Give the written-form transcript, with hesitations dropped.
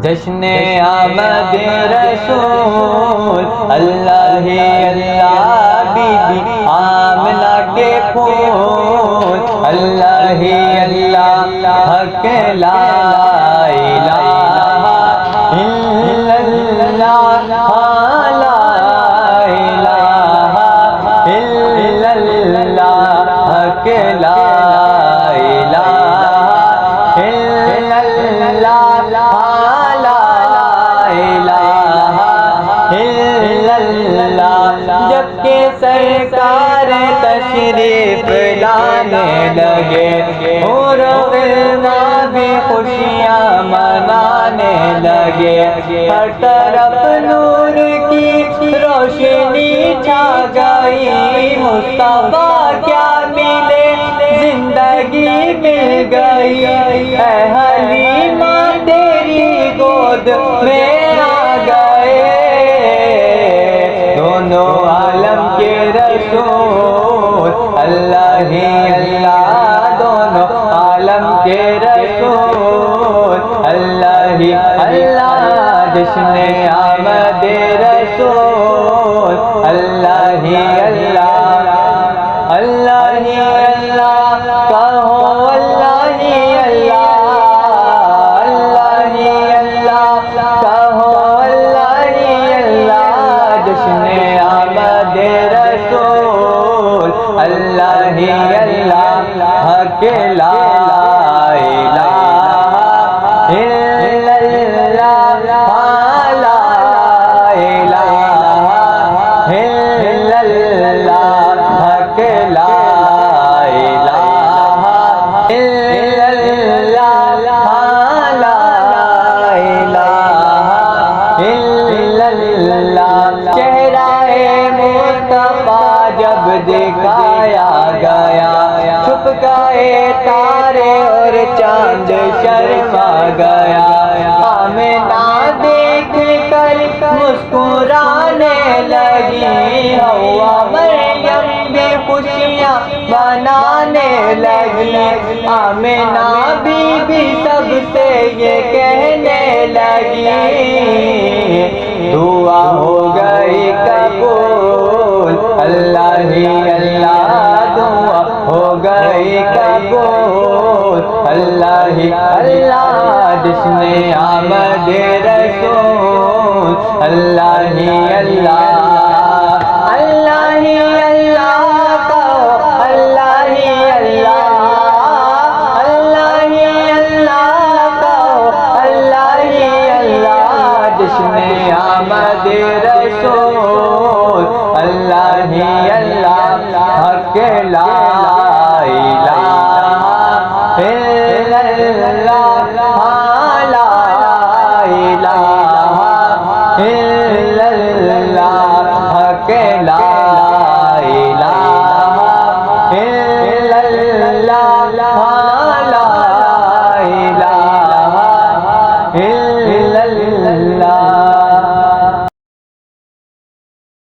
جشن آمد رسول اللہ ہی اللہ، بی بی آمنہ کے پھول اللہ ہی اللہ، حق لا الہ الا اللہ، لا الہ الا اللہ، حق لا الہ الا اللہ، لا الہ الا اللہ۔ جب کہ سرکار تشریف لانے لگے، حور و غلمان بھی خوشیاں منانے لگے، ہر طرف نور کی روشنی چھا گئی، مصطفیٰ کیا ملے زندگی مل گئی، اے حلیمہ تیری گود میں آ گئے، دونوں عالم کے رسول اللہ ہی اللہ، دونوں عالم کے رسول اللہ ہی اللہ، جشن آمد رسول اللہ ہی اللہ، اللہ ہی اللہ، کہو اللہ ہی اللہ، اللہ ہی اللہ، کہو اللہ ہی اللہ، جشن آمد رسول اللہ ہی اللہ، حق لا الہ الا اللہ، لا الہ الا اللہ، حق لا الہ الا اللہ، لا الہ الا اللہ۔ چہرہ مصطفیٰ جب دکھایا گیا، چھپ گئے تارے اور چاند شرما گیا، آمنہ دیکھ کر مسکرانے لگی، حوا مریم بھی خوشیاں منانے لگی، آمنہ بی بی سب سے یہ کہنے لگی، دعا ہو گئی قبول اللہ ہی اللہ، دعا ہو گئی قبول اللہ ہی اللہ، جشن آمد رسول اللہ ہی اللہ، اللہ ہی اللہ، کہو اللہ ہی اللہ، اللہ ہی اللہ، کہو اللہ ہی اللہ، جشن آمد رسول اللہ ہی اللہ، حق لا الہ الا اللہ، لا الہ الا اللہ، حق لا الہ الا اللہ،